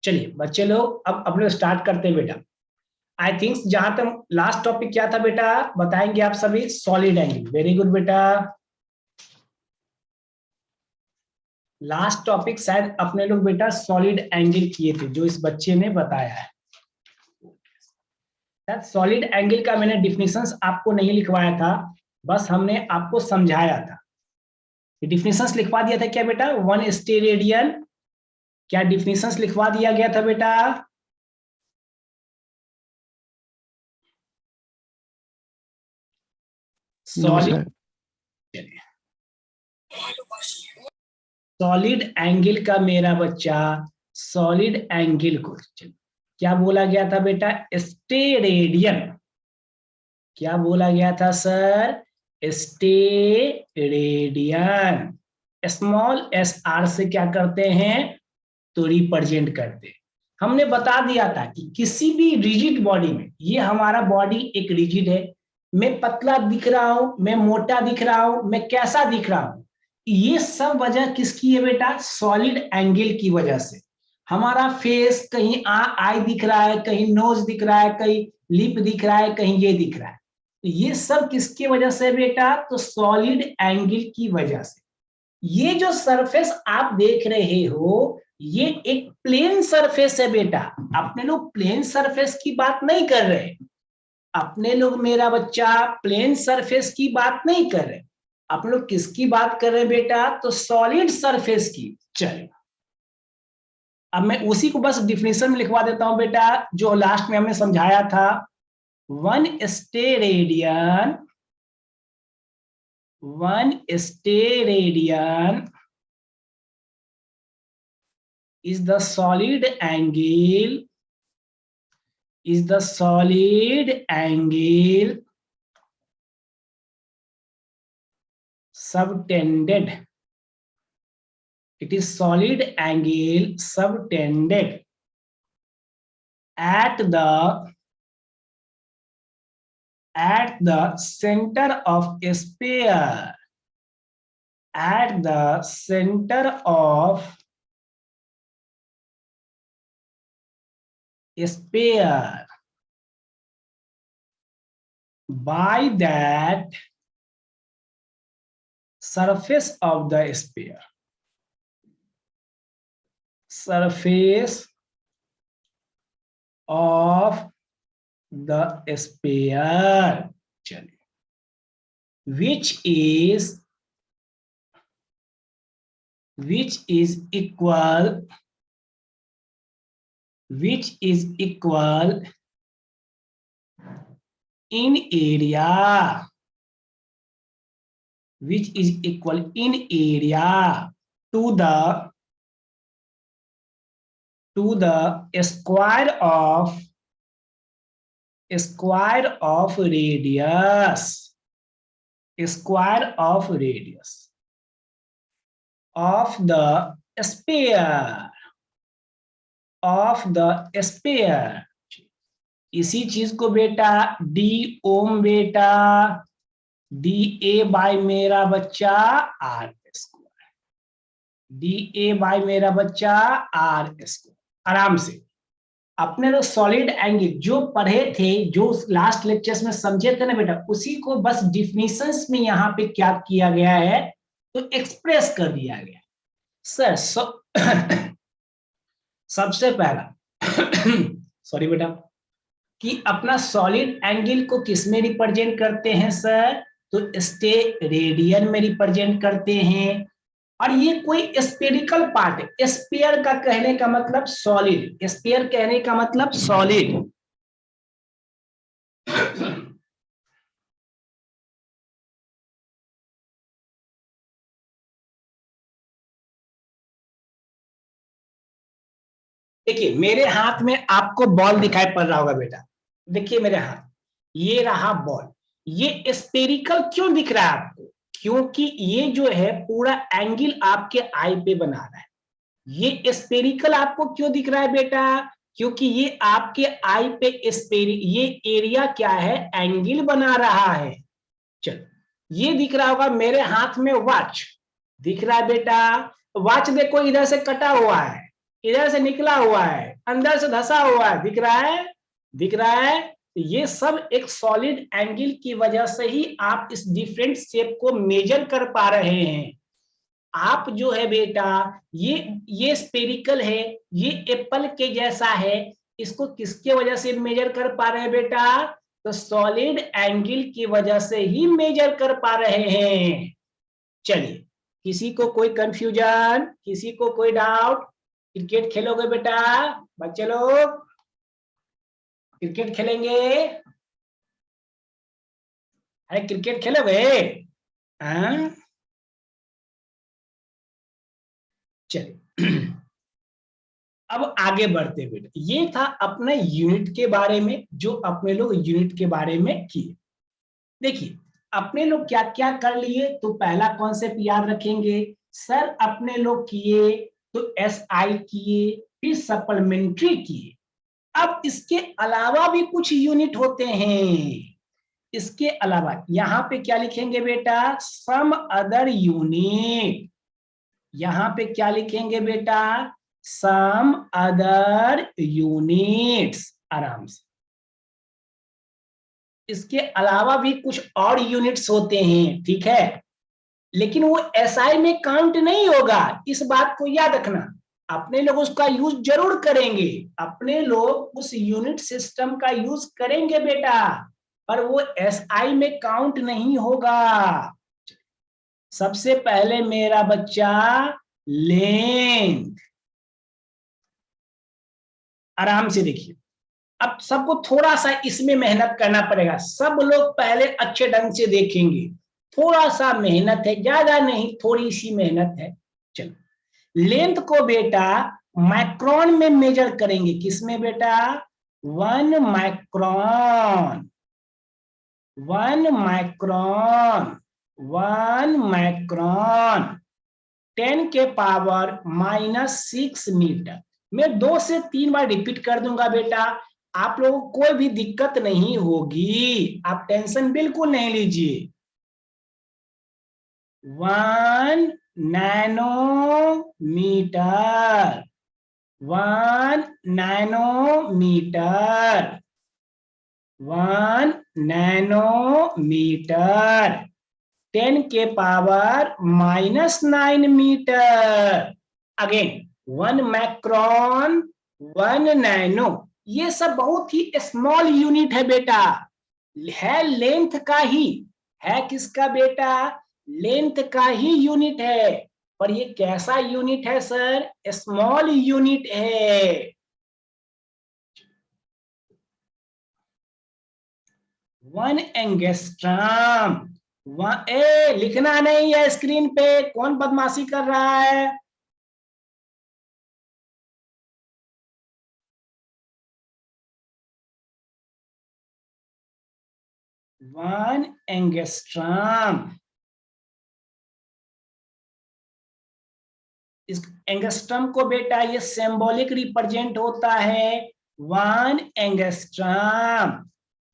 चलिए बच्चे लोग अब अपने स्टार्ट करते हैं बेटा। आई थिंक जहां तक लास्ट टॉपिक क्या था बेटा, बताएंगे आप सभी। सॉलिड एंगल, वेरी गुड बेटा। लास्ट टॉपिक शायद अपने लोग बेटा सॉलिड एंगल किए थे, जो इस बच्चे ने बताया है। सॉलिड एंगल का मैंने डिफिनेशंस आपको नहीं लिखवाया था, बस हमने आपको समझाया था। डिफिनेशंस लिखवा दिया था क्या बेटा? वन स्टेरेडियन, क्या डिफिनेशंस लिखवा दिया गया था बेटा? सॉलिड एंगल का मेरा बच्चा, सॉलिड एंगल को क्या बोला गया था बेटा? स्टेरेडियन। क्या बोला गया था sir? Steradian. Small S R से क्या करते हैं तो रिप्रेजेंट करते हैं। हमने बता दिया था कि किसी भी रिजिड बॉडी में, ये हमारा बॉडी एक रिजिड है, मैं पतला दिख रहा हूं, मैं मोटा दिख रहा हूं, मैं कैसा दिख रहा हूं, ये सब वजह किसकी है बेटा? सॉलिड एंगल की वजह से। हमारा फेस कहीं आई दिख रहा है, कहीं नोज दिख रहा है, कहीं लिप दिख रहा है, कहीं ये दिख रहा है, ये सब किसकी वजह से बेटा? तो सॉलिड एंगल की वजह से। ये जो सरफेस आप देख रहे हो, ये एक प्लेन सरफेस है बेटा। अपने लोग प्लेन सरफेस की बात नहीं कर रहे, अपने लोग मेरा बच्चा प्लेन सरफेस की बात नहीं कर रहे, अपने लोग किसकी बात कर रहे हैं बेटा? तो सॉलिड सरफेस की। चलिए अब मैं उसी को बस डिफिनेशन में लिखवा देता हूं बेटा, जो लास्ट में हमने समझाया था। One steradian, one steradian is the solid angle, is the solid angle subtended, it is solid angle subtended at the center of a sphere, at the center of a sphere, by that surface of the sphere, surface of the sphere, which is equal, in area, which is equal in area to the square of radius, square of radius of the sphere, of the sphere। इसी चीज को बेटा D ओम बेटा, D A by मेरा बच्चा R square, D A by मेरा बच्चा R square. आराम से अपने लोग सॉलिड एंगल जो पढ़े थे, जो लास्ट लेक्चर्स में समझे थे ना बेटा, उसी को बस डिफिनेशंस में यहाँ पे क्या किया गया है तो एक्सप्रेस कर दिया गया। सर सबसे पहला सॉरी बेटा, कि अपना सॉलिड एंगल को किस में रिप्रेजेंट करते हैं सर? तो स्टेरेडियन में रिप्रेजेंट करते हैं। और ये कोई स्पेरिकल पार्ट है। स्फीयर का कहने का मतलब सॉलिड, स्फीयर कहने का मतलब सॉलिड। देखिए मेरे हाथ में आपको बॉल दिखाई पड़ रहा होगा बेटा, देखिए मेरे हाथ, ये रहा बॉल। ये स्पेरिकल क्यों दिख रहा है आपको? क्योंकि ये जो है पूरा एंगल आपके आई पे बना रहा है। ये स्पेरिकल आपको क्यों दिख रहा है बेटा? क्योंकि ये आपके आई पे ये एरिया क्या है? एंगल बना रहा है। चलो ये दिख रहा होगा मेरे हाथ में वॉच दिख रहा है बेटा, वॉच देखो इधर से कटा हुआ है, इधर से निकला हुआ है, अंदर से धसा हुआ है, दिख रहा है, दिख रहा है। ये सब एक सॉलिड एंगल की वजह से ही आप इस डिफरेंट शेप को मेजर कर पा रहे हैं। आप जो है बेटा, ये स्पेरिकल है, ये एप्पल के जैसा है, इसको किसके वजह से मेजर कर पा रहे हैं बेटा? तो सॉलिड एंगल की वजह से ही मेजर कर पा रहे हैं। चलिए, किसी को कोई कंफ्यूजन, किसी को कोई डाउट? क्रिकेट खेलोगे बेटा बच्चे लोग? क्रिकेट खेलेंगे? अरे क्रिकेट खेलोगे? हाँ, चलिए अब आगे बढ़ते बेटा, ये था अपने यूनिट के बारे में, जो अपने लोग यूनिट के बारे में किए। देखिए अपने लोग क्या क्या कर लिए, तो पहला कॉन्सेप्ट याद रखेंगे सर, अपने लोग किए तो एस आई किए, फिर सप्लीमेंट्री किए। अब इसके अलावा भी कुछ यूनिट होते हैं। इसके अलावा यहाँ पे क्या लिखेंगे बेटा? Some other unit. यहाँ पे क्या लिखेंगे बेटा? Some other units. आराम से, इसके अलावा भी कुछ और यूनिट्स होते हैं, ठीक है, लेकिन वो एसआई में काउंट नहीं होगा, इस बात को याद रखना। अपने लोग उसका यूज जरूर करेंगे, अपने लोग उस यूनिट सिस्टम का यूज करेंगे बेटा, पर वो एसआई में काउंट नहीं होगा। सबसे पहले मेरा बच्चा, लेंथ। आराम से देखिए, अब सबको थोड़ा सा इसमें मेहनत करना पड़ेगा, सब लोग पहले अच्छे ढंग से देखेंगे, थोड़ा सा मेहनत है, ज्यादा नहीं, थोड़ी सी मेहनत है। चलो, लेंथ को बेटा माइक्रोन में मेजर करेंगे। किसमें बेटा? 1 माइक्रोन, 1 माइक्रोन, 1 माइक्रोन, 10⁻⁻�6 मीटर। मैं 2 से 3 बार रिपीट कर दूंगा बेटा, आप लोगों को कोई भी दिक्कत नहीं होगी, आप टेंशन बिल्कुल नहीं लीजिए। 1 nanometre, 1 nanometre, 1 nanometre, 10⁻⁻9 metre. Again 1 micron, 1 nano, ये सब बहुत ही स्मॉल यूनिट है बेटा, है लेंथ का ही, है किसका बेटा? लेंथ का ही यूनिट है, पर ये कैसा यूनिट है सर? स्मॉल यूनिट है। 1 एंगस्ट्रॉम, लिखना नहीं है स्क्रीन पे, कौन बदमाशी कर रहा है? वन एंगस्ट्रॉम, इस एंगस्ट्रॉम को बेटा ये सिंबॉलिक रिप्रेजेंट होता है। 1 एंगस्ट्रॉम,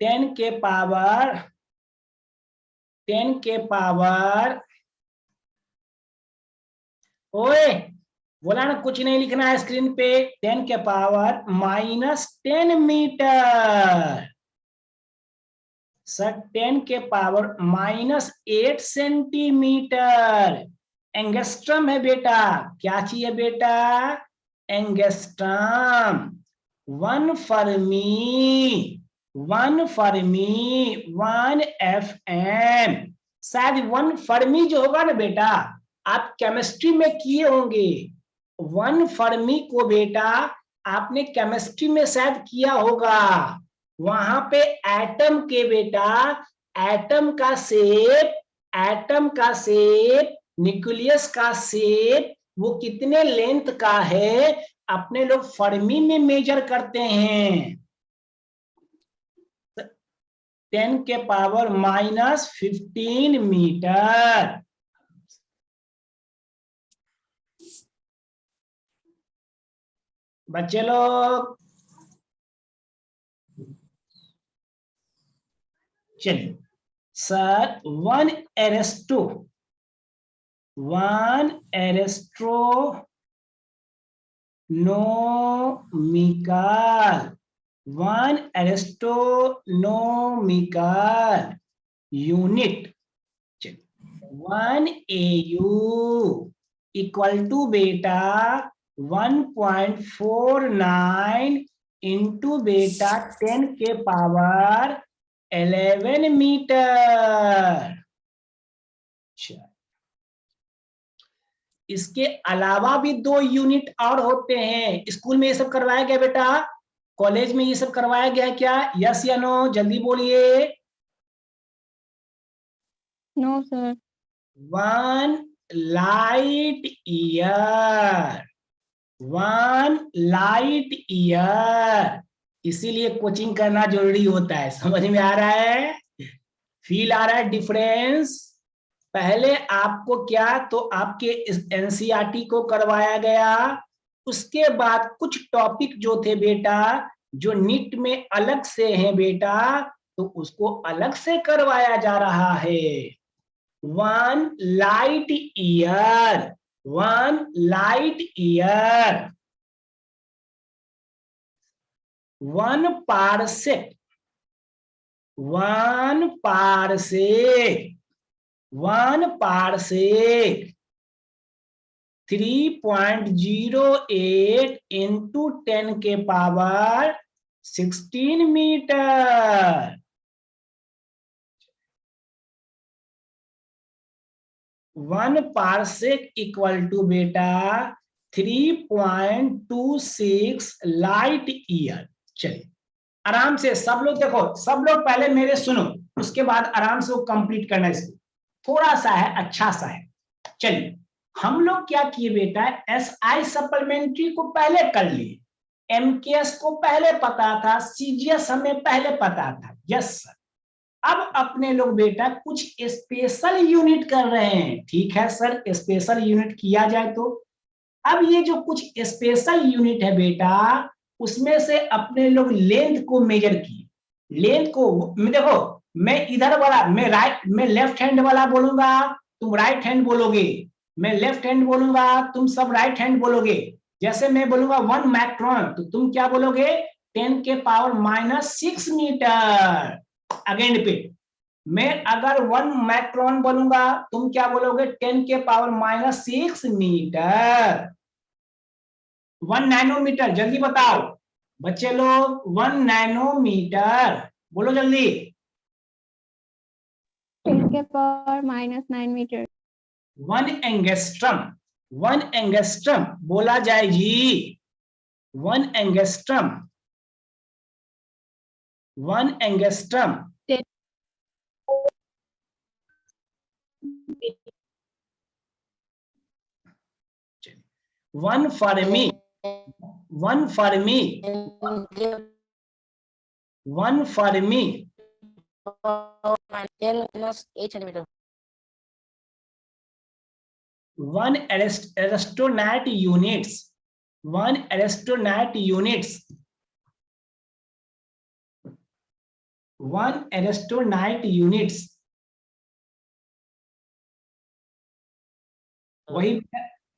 10 के पावर, ओए बोला ना कुछ नहीं लिखना है स्क्रीन पे, 10⁻⁻10 मीटर। सर 10⁻⁻8 सेंटीमीटर एंगस्ट्रम है बेटा। क्या चाहिए बेटा? एंगस्ट्रम। 1 fermi, 1 fermi, 1 FM। शायद 1 फर्मी जो होगा ना बेटा, आप केमिस्ट्री में किए होंगे। 1 फर्मी को बेटा आपने केमिस्ट्री में शायद किया होगा। वहां पे एटम के बेटा, एटम का शेप, एटम का शेप, न्यूक्लियस का शेप, वो कितने लेंथ का है अपने लोग फर्मी में मेजर करते हैं। 10⁻⁻15 मीटर। बच्चे लोग चलिए, सर 1 एरेस्टो, 1 एरेस्ट्रो one astronomical unit 1 AU equal to बेटा 1.49 इंटू बेटा 10 के पावर 11 मीटर। इसके अलावा भी 2 यूनिट और होते हैं। स्कूल में ये सब करवाया गया बेटा, कॉलेज में ये सब करवाया गया क्या? यस या नो, जल्दी बोलिए। No sir. 1 light year, 1 light year. इसीलिए कोचिंग करना जरूरी होता है। समझ में आ रहा है? फील आ रहा है डिफरेंस? पहले आपको क्या, तो आपके एनसीईआरटी को करवाया गया, उसके बाद कुछ टॉपिक जो थे बेटा, जो नीट में अलग से हैं बेटा, तो उसको अलग से करवाया जा रहा है। 1 light year, 1 light year, 1 parsec, 1 parsec, 1 parsec 3.08 into 10 के power 16 metre. One parsec equal to बेटा 3.26 लाइट ईयर। चलिए आराम से सब लोग देखो, सब लोग पहले मेरे सुनो, उसके बाद आराम से वो कंप्लीट करना। इसको थोड़ा सा है, अच्छा सा है। चलिए हम लोग क्या किए बेटा, एसआई सप्लीमेंट्री को पहले कर लिए, एमकेएस को पहले पता था, सीजीएस हमें पहले पता था। Yes sir. अब अपने लोग बेटा कुछ स्पेशल यूनिट कर रहे हैं। ठीक है सर, स्पेशल यूनिट किया जाए तो। अब ये जो कुछ स्पेशल यूनिट है बेटा, उसमें से अपने लोग लेंथ को मेजर किए। लेंथ को देखो, मैं इधर वाला, मैं लेफ्ट हैंड वाला बोलूंगा, तुम राइट हैंड बोलोगे। मैं लेफ्ट हैंड बोलूंगा, तुम सब राइट हैंड बोलोगे। जैसे मैं बोलूंगा 1 माइक्रोन, तो तुम क्या बोलोगे? 10 के पावर -6 मीटर। अगेन रिपीट, मैं अगर 1 माइक्रोन बोलूंगा, तुम क्या बोलोगे? 10 के पावर -6 मीटर। 1 नैनोमीटर, जल्दी बताओ बच्चे लोग, 1 नैनोमीटर बोलो जल्दी। 10 के पावर -9 मीटर। 1 एंगस्ट्रम, 1 एंगस्ट्रम बोला जाए जी। 1 angstrom, 1 angstrom 1 fermi, 1 fermi, 1 fermi 10 - 8 centimeter. 1 एरिस्टोनैट यूनिट्स, 1 एरिस्टोनैट यूनिट्स, 1 एरिस्टोनैट यूनिट्स। वही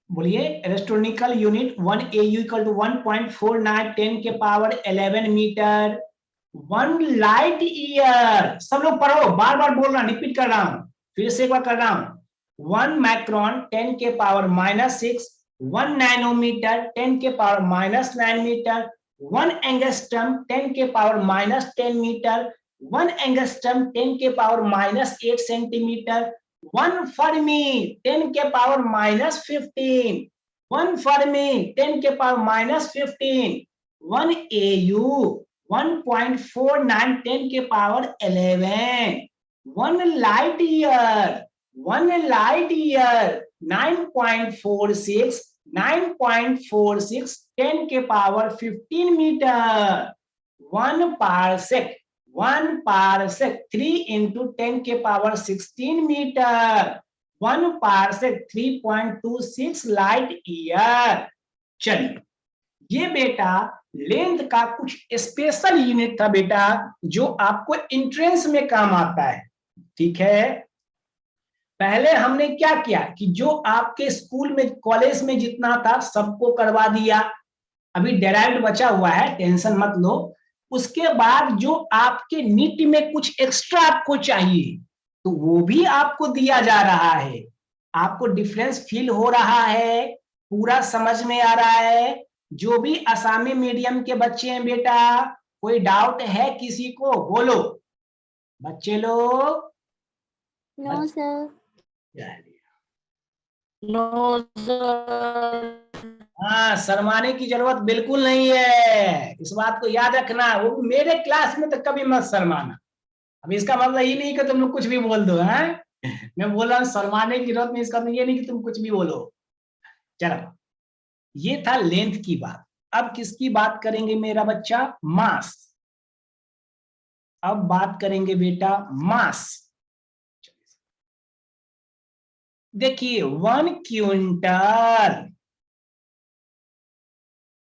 बोलिए, astronomical unit 1 AU equal to 1.49 10 के पावर 11 मीटर। 1 लाइट ईयर, सब लोग पढ़ो, बार बार बोल रहा हूं, रिपीट कर रहा हूं, फिर से एक बार कर रहा हूं। 1 माइक्रोन 10 के पावर -6, 1 नैनोमीटर 10 के पावर -9 मीटर, 1 एंगस्ट्रम 10 के पावर -10 मीटर, 1 एंगस्ट्रम 10 के पावर -8 सेंटीमीटर, 1 फर्मी 10 के पावर -15, 1 फर्मी 10 के पावर -15, 1 AU 1.49 10 के power 11, 1 light year, 1 light year 9.46, 9.46 10 के power 15 metre. 1 parsec, 1 parsec 3 into 10 के power 16 metre. 1 parsec 3.26 light year. चलिए ये बेटा लेंथ का कुछ स्पेशल यूनिट था बेटा, जो आपको एंट्रेंस में काम आता है। ठीक है, पहले हमने क्या किया कि जो आपके स्कूल में, कॉलेज में जितना था सबको करवा दिया। अभी डेराइव्ड बचा हुआ है, टेंशन मत लो। उसके बाद जो आपके नीट में कुछ एक्स्ट्रा आपको चाहिए तो वो भी आपको दिया जा रहा है। आपको डिफरेंस फील हो रहा है, पूरा समझ में आ रहा है? जो भी असामी मीडियम के बच्चे हैं बेटा, कोई डाउट है किसी को? बोलो बच्चे लोग। No sir. No sir. हाँ, शर्माने की जरूरत बिल्कुल नहीं है, इस बात को याद रखना। वो मेरे क्लास में तो कभी मत शर्माना। अब इसका मतलब ये नहीं कि तुम लोग कुछ भी बोल दो, हैं? मैं बोल रहा हूँ शर्माने की जरूरत नहीं, इसका मतलब ये नहीं कि तुम कुछ भी बोलो। चलो, ये था लेंथ की बात। अब किसकी बात करेंगे मेरा बच्चा? मास। अब बात करेंगे बेटा मास। देखिए 1 क्विंटल,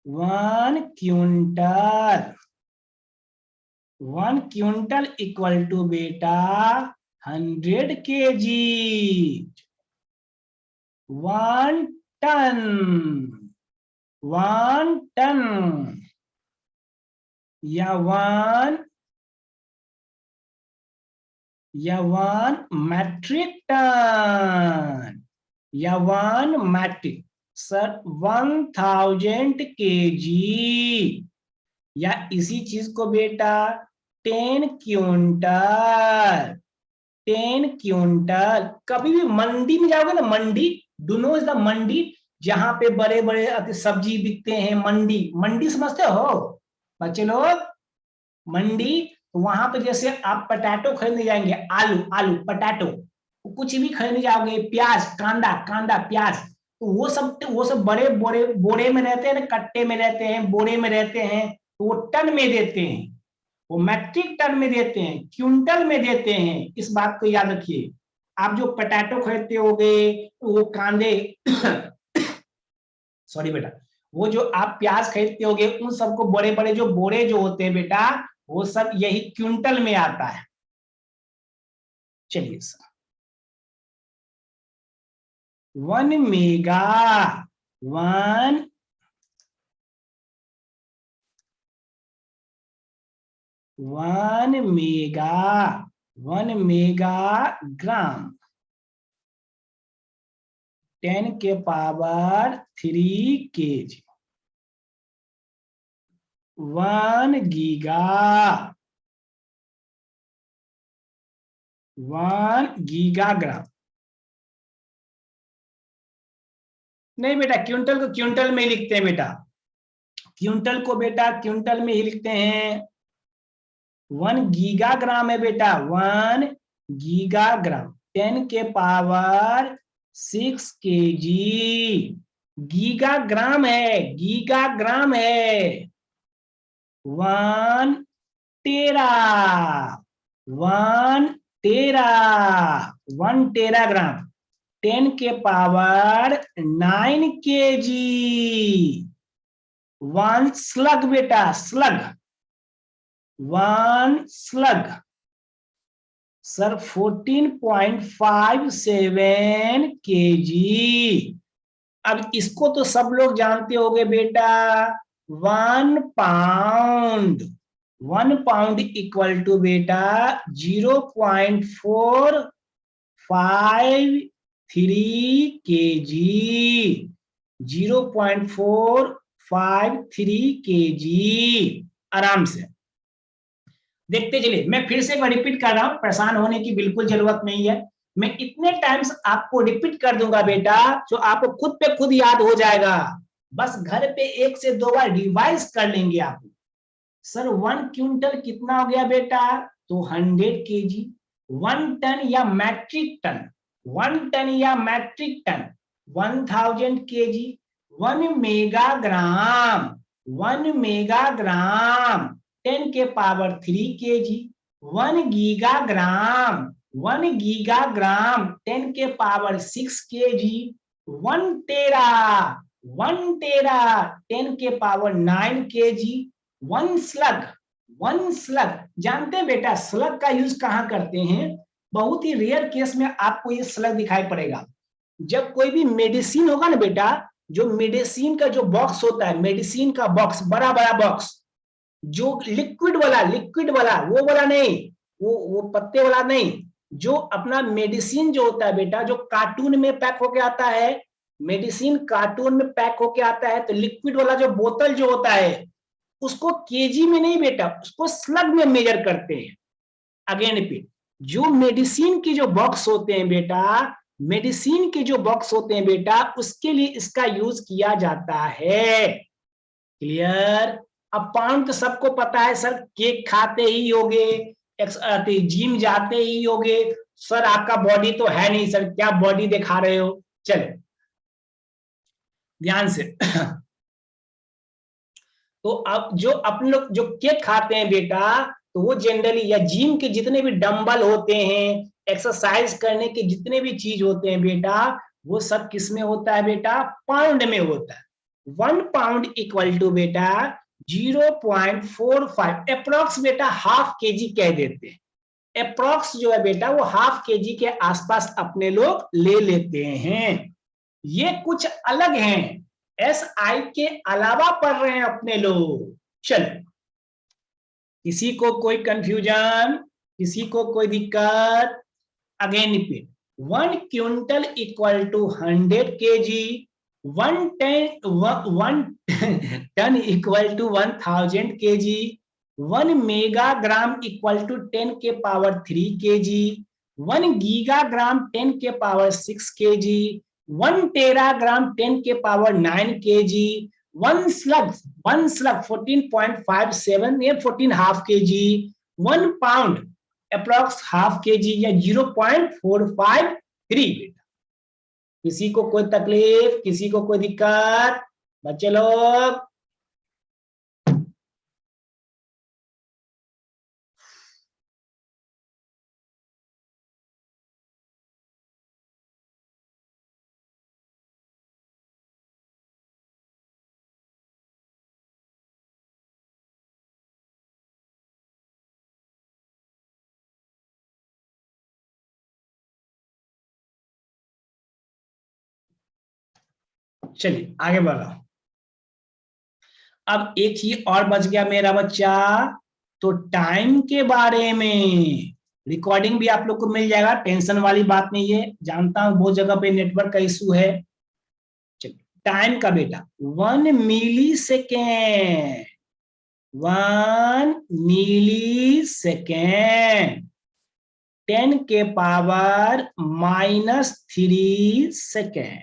1 क्विंटल इक्वल टू बेटा 100 kg। 1 टन, 1 टन या 1 मैट्रिक टन या 1 मैट्रिक, सर 1000 kg, या इसी चीज को बेटा 10 क्विंटल। 10 क्विंटल। कभी भी मंडी में जाओगे ना, मंडी, डू नो इज द मंडी, जहां पे बड़े बड़े सब्जी बिकते हैं। मंडी, मंडी समझते हो बच्चे लोग? मंडी, वहां पे जैसे आप पटाटो खरीदने जाएंगे, आलू, आलू पटाटो, कुछ भी खरीदने जाओगे, प्याज, कांदा, कांदा प्याज, तो वो सब बड़े बोरे, बोरे में रहते हैं ना, कट्टे में रहते हैं, बोरे में रहते हैं, तो वो टन में देते हैं, वो मैट्रिक टन में देते हैं, क्विंटल में देते हैं। इस बात को याद रखिए। आप जो पटाटो खरीदते होगे, वो कांदे सॉरी बेटा, वो जो आप प्याज खरीदते होगे, उन सबको बड़े बड़े जो बोरे जो होते हैं बेटा, वो सब यही क्विंटल में आता है। चलिए सर, 1 मेगा, 1 मेगा ग्राम, 10 के पावर 3 kg। 1 गीगा, 1 गीगाग्राम। नहीं बेटा, क्विंटल को क्विंटल में ही लिखते हैं बेटा, क्विंटल को बेटा क्विंटल में ही लिखते हैं। 1 गीगाग्राम है बेटा, 1 गीगाग्राम, 10 के पावर 6 kg। गीगाग्राम है, गीगाग्राम है। 1 टेरा, 1 टेरा, 1 टेराग्राम, 10 के पावर 9 kg। 1 स्लग बेटा, स्लग, 1 स्लग, सर 14.57 kg। अब इसको तो सब लोग जानते होंगे बेटा, 1 पाउंड, 1 पाउंड इक्वल टू बेटा 0.453 kg, 0.453 kg। आराम से देखते चलिए, मैं फिर से एक बार रिपीट कर रहा हूं, परेशान होने की बिल्कुल जरूरत नहीं है। मैं इतने टाइम्स आपको रिपीट कर दूंगा बेटा, जो आपको खुद पे खुद याद हो जाएगा। बस घर पे 1 से 2 बार रिवाइज कर लेंगे आप। सर 1 क्विंटल कितना हो गया बेटा? तो 100 kg। 1 टन या मैट्रिक टन, 1 टन या metric ton 1000 kg। 1 megagram, 1 megagram 10 के पावर 3 kg। 1 गीगाग्राम, 1 गीगाग्राम 10 के पावर 6 kg। 1 टेरा, 1 टेरा 10 के पावर 9 kg। 1 स्लग, 1 स्लग, जानते हैं बेटा स्लग का यूज कहां करते हैं? बहुत ही रेयर केस में आपको ये स्लग दिखाई पड़ेगा। जब कोई भी मेडिसिन होगा ना बेटा, जो मेडिसिन का जो बॉक्स होता है, मेडिसिन का बॉक्स, बड़ा बड़ा बॉक्स, जो लिक्विड वाला वो वाला नहीं, वो पत्ते वाला नहीं, जो अपना मेडिसिन जो होता है बेटा, जो कार्टून में पैक होके आता है, मेडिसिन कार्टून में पैक होके आता है, तो लिक्विड वाला जो बोतल जो होता है उसको केजी में नहीं बेटा, उसको स्लग में मेजर करते हैं। अगेन रिपीट, जो मेडिसिन की जो बॉक्स होते हैं बेटा, मेडिसिन के जो बॉक्स होते हैं बेटा, उसके लिए इसका यूज किया जाता है। क्लियर? अब पाउंड तो सबको पता है सर, केक खाते ही होगे, जिम जाते ही होगे सर, आपका बॉडी तो है नहीं सर, क्या बॉडी दिखा रहे हो? चलो ध्यान से तो अब जो अपन लोग जो केक खाते हैं बेटा, तो वो जनरली, या जिम के जितने भी डंबल होते हैं, एक्सरसाइज करने के जितने भी चीज होते हैं बेटा, वो सब किस में होता है बेटा? पाउंड में होता है। 1 पाउंड इक्वल टू बेटा 0.45 अप्रोक्स बेटा, हाफ केजी कह देते हैं। अप्रोक्स जो है बेटा वो हाफ केजी के आसपास अपने लोग ले लेते हैं। ये कुछ अलग हैं, SI के अलावा पढ़ रहे हैं अपने लोग। चलो, किसी को कोई कंफ्यूजन, किसी को कोई दिक्कत? Again repeat, 1 quintal equal to 100 kg, 1 ton equal to 1000 kg, 1 megagram equal to 10 के पावर 3 केजी, 1 गीगाग्राम 10 के पावर 6 केजी, 1 टेराग्राम 10 के पावर 9 केजी, 1 स्लग 14.57 या 14 half KG, 1 pound approx half KG या 0.453 बेटा। किसी को कोई तकलीफ, किसी को कोई दिक्कत? बच्चे लोग चलिए आगे बढ़ा। अब एक चीज और बच गया मेरा बच्चा, तो टाइम के बारे में रिकॉर्डिंग भी आप लोग को मिल जाएगा, टेंशन वाली बात नहीं है, जानता हूं बहुत जगह पे नेटवर्क का इशू है। टाइम का बेटा 1 मिली सेकेंड, 1 मिली सेकेंड 10 के पावर -3 सेकेंड,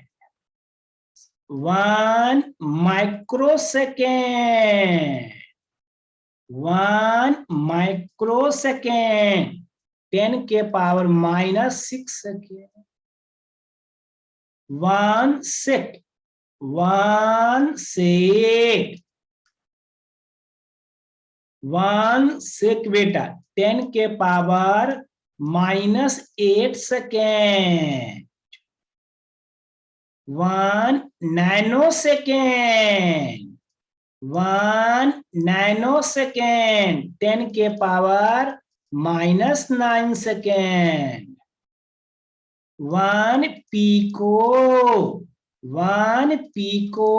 1 माइक्रोसेकेंड, 1 माइक्रोसेकेंड 10 के पावर -6 सेकेंड, 1 सेक, 1 सेक, 1 सेक बेटा 10 के power -8 second, 1 nano second, 1 nano second 10 के power -9 second, 1 pico, 1 pico,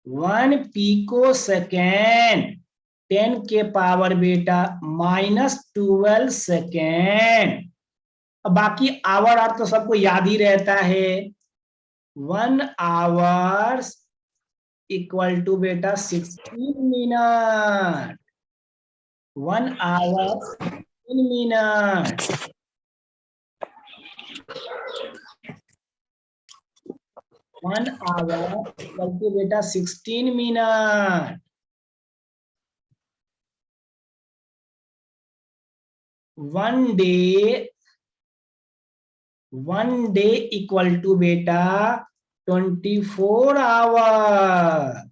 1 pico second 10 के पावर बेटा -12 सेकेंड। अब बाकी आवर और तो सबको याद ही रहता है। 1 आवर्स इक्वल टू बेटा 16 minute, 1 hour 16 minute, 1 hour equal to बेटा 16 मिनट, 1 डे इक्वल टू बेटा 24 आवर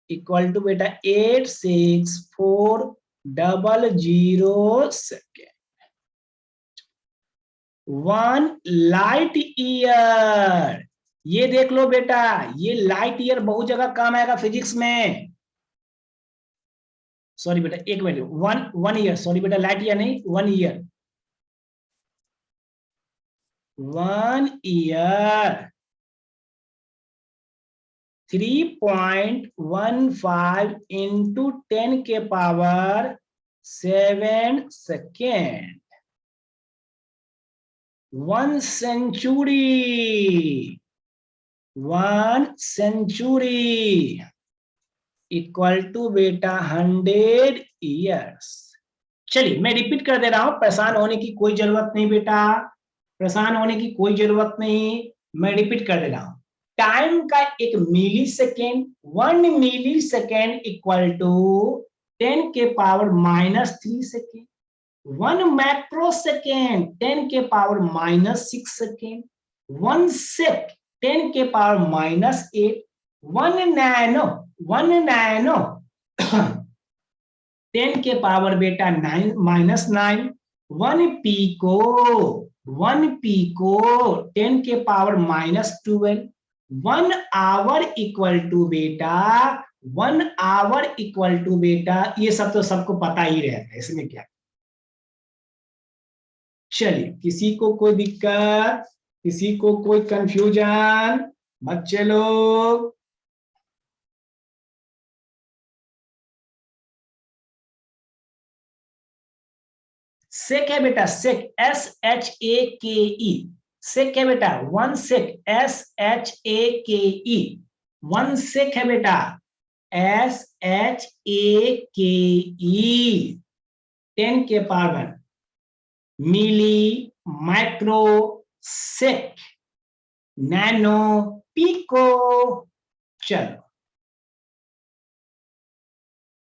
इक्वल टू बेटा 86400 सेकेंड। 1 लाइट ईयर, ये देख लो बेटा, ये लाइट ईयर बहुत जगह काम आएगा फिजिक्स में। सॉरी बेटा एक मिनट, 1 ईयर, सॉरी बेटा लाइट ईयर नहीं, 1 ईयर, 1 ईयर 3.15 इंटू 10 के power 7 second. 1 century, 1 century equal to बेटा 100 ईयर्स। चलिए मैं रिपीट कर दे रहा हूं, परेशान होने की कोई जरूरत नहीं बेटा, परेशान होने की कोई जरूरत नहीं। मैं रिपीट कर दे रहा हूं, टाइम का एक millisecond, 1 millisecond equal to 10 के पावर -3 सेकेंड। 1 माइक्रो सेकेंड 10 के पावर -6 सेकेंड। 1 सेक 10 के पावर -8। 1 नैनो 10 के पावर बेटा 9 -9। 1 पीको 10 के पावर -12। 1 आवर इक्वल टू बेटा 1 आवर इक्वल टू बेटा, ये सब तो सबको पता ही रहता है, इसमें क्या। चलिए किसी को कोई दिक्कत, किसी को कोई कंफ्यूजन, बच्चे लोग? सेक है बेटा, सेक SHAKE, सेक है बेटा। 1 सेक SHAKE, 1 सेक है बेटा SHAKE। 10 के पावर मिली, माइक्रो, सेक, नैनो, पीको। चलो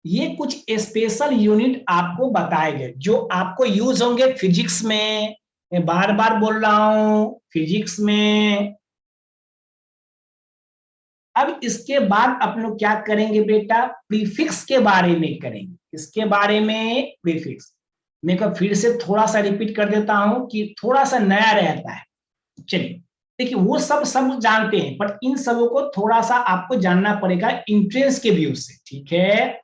ये कुछ स्पेशल यूनिट आपको बताए गए जो आपको यूज होंगे फिजिक्स में। मैं बार बार बोल रहा हूं, फिजिक्स में। अब इसके बाद अपन लोग क्या करेंगे बेटा, प्रीफिक्स के बारे में करेंगे। इसके बारे में प्रीफिक्स, मैं को फिर से थोड़ा सा रिपीट कर देता हूं कि थोड़ा सा नया रहता है। चलिए देखिए, वो सब जानते हैं, पर इन सबों को थोड़ा सा आपको जानना पड़ेगा इंट्रेंस के व्यू से, ठीक है।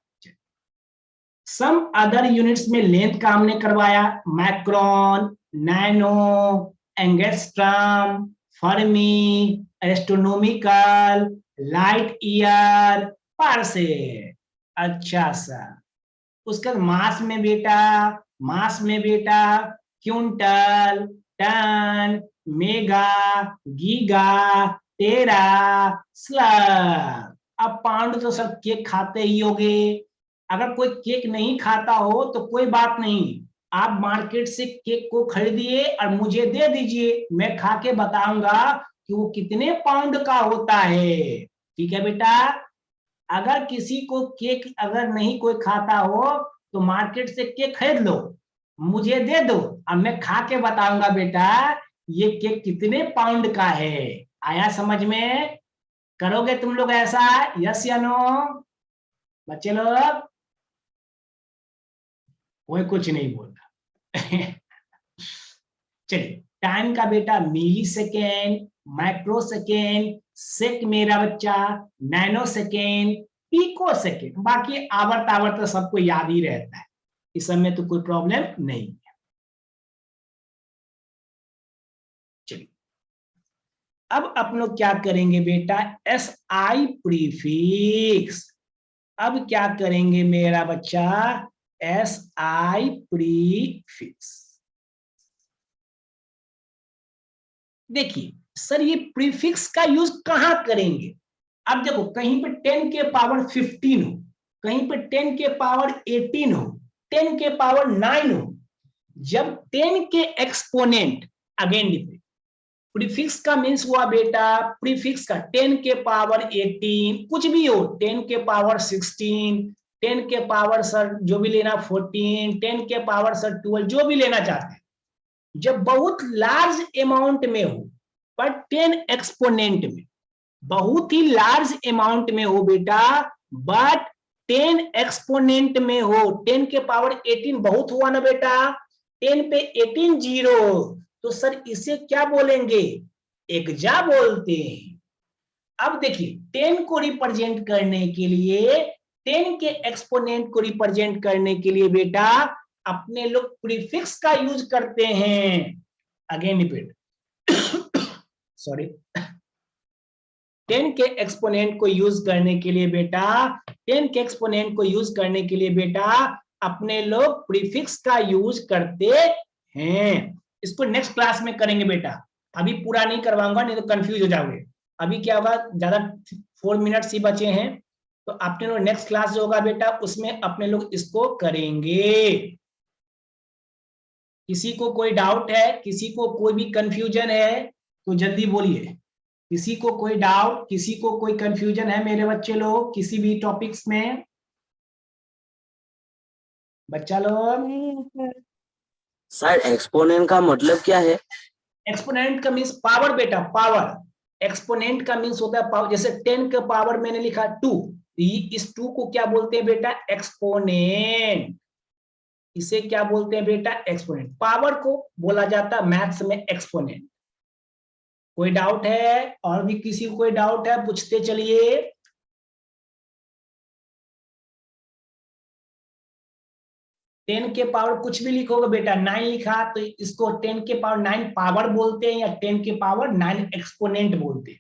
सम अदर यूनिट्स में लेंथ का हमने करवाया, micron, nano, angstrom, Fermi, astronomical, light year, parsec. अच्छा सा, उसका मास में बेटा क्विंटल, टन, मेगा, गीगा, टेरा, स्लग। अब पाउंड तो सब केक खाते ही होगे। अगर कोई केक नहीं खाता हो तो कोई बात नहीं, आप मार्केट से केक को खरीदिए और मुझे दे दीजिए, मैं खा के बताऊंगा कि वो कितने पाउंड का होता है। ठीक है बेटा, अगर किसी को केक अगर नहीं कोई खाता हो तो मार्केट से केक खरीद लो, मुझे दे दो और मैं खा के बताऊंगा बेटा ये केक कितने पाउंड का है। आया समझ में? करोगे तुम लोग ऐसा, यस या नो बच्चे लोग? कोई कुछ नहीं बोल रहा। चलिए, टाइम का बेटा मिली सेकेंड, माइक्रो सेकेंड, सेक मेरा बच्चा, नैनो सेकेंड, पीको सेकेंड। बाकी आवर्त आवर्त तो सबको याद ही रहता है, इस समय तो कोई प्रॉब्लम नहीं है। चलिए अब अपन लोग क्या करेंगे बेटा, SI प्रीफिक्स। अब क्या करेंगे मेरा बच्चा, SI प्रीफिक्स। देखिए सर ये प्रीफिक्स का यूज कहां करेंगे। अब देखो, कहीं पे 10 के पावर 15 हो, कहीं पे 10 के पावर 18 हो, 10 के पावर 9 हो। जब 10 के एक्सपोनेंट, अगेन रिपीट, प्रीफिक्स का मीन्स हुआ बेटा, प्रीफिक्स का 10 के पावर 18, कुछ भी हो, 10 के पावर 16, 10 के पावर सर जो भी लेना 14, 10 के पावर सर 12, जो भी लेना चाहते हैं। जब बहुत लार्ज अमाउंट में हो, पर 10 एक्सपोनेंट में, बहुत ही लार्ज अमाउंट में हो बेटा, बट 10 एक्सपोनेंट में हो, 10 के पावर 18 बहुत हुआ ना बेटा, 10 पे 18 जीरो, तो सर इसे क्या बोलेंगे, एक्जा बोलते हैं। अब देखिए 10 को रिप्रेजेंट करने के लिए, 10 के एक्सपोनेंट को रिप्रेजेंट करने के लिए बेटा अपने लोग प्रीफिक्स का यूज करते हैं। अगेन रिपीट, सॉरी, 10 के एक्सपोनेंट को यूज करने के लिए बेटा 10 के एक्सपोनेंट को यूज करने के लिए बेटा अपने लोग प्रीफिक्स का यूज करते हैं। इसको नेक्स्ट क्लास में करेंगे बेटा, अभी पूरा नहीं करवाऊंगा, नहीं तो कंफ्यूज हो जाओगे। अभी क्या होगा, ज्यादा 4 मिनट्स ही बचे हैं, तो अपने लोग नेक्स्ट क्लास जो होगा बेटा उसमें अपने लोग इसको करेंगे। किसी को कोई डाउट है, किसी को कोई भी कंफ्यूजन है तो जल्दी बोलिए। किसी को कोई डाउट, किसी को कोई कंफ्यूजन है मेरे बच्चे लोग किसी भी टॉपिक्स में? बच्चा लोग, सर एक्सपोनेंट का मतलब क्या है? एक्सपोनेंट का मीन्स पावर बेटा, पावर। एक्सपोनेंट का मीन्स होता है पावर। जैसे 10 का पावर मैंने लिखा 2, इस 2 को क्या बोलते हैं बेटा? एक्सपोनेंट। इसे क्या बोलते हैं बेटा? एक्सपोनेंट। पावर को बोला जाता है मैथ्स में एक्सपोनेंट। कोई डाउट है? और भी किसी को कोई डाउट है पूछते चलिए। टेन के पावर कुछ भी लिखोगे बेटा, 9 लिखा तो इसको 10 के पावर 9 पावर बोलते हैं या 10 के पावर 9 एक्सपोनेंट बोलते हैं?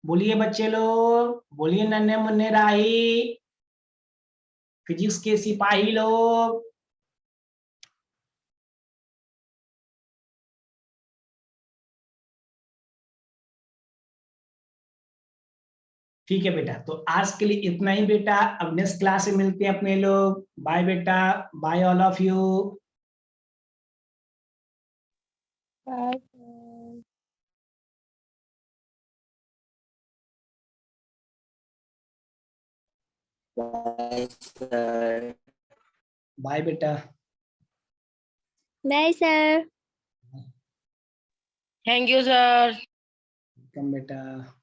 बोलिए बच्चे लोग, बोलिए नन्हे मुन्ने राही, फिजिक्स के सिपाही लोग। ठीक है बेटा, तो आज के लिए इतना ही बेटा। अब नेक्स्ट क्लास में मिलते हैं अपने लोग। बाय बेटा, bye all of you. Bye. Bye, sir. Bye बेटा। Bye, sir. Thank you, sir. Welcome बेटा।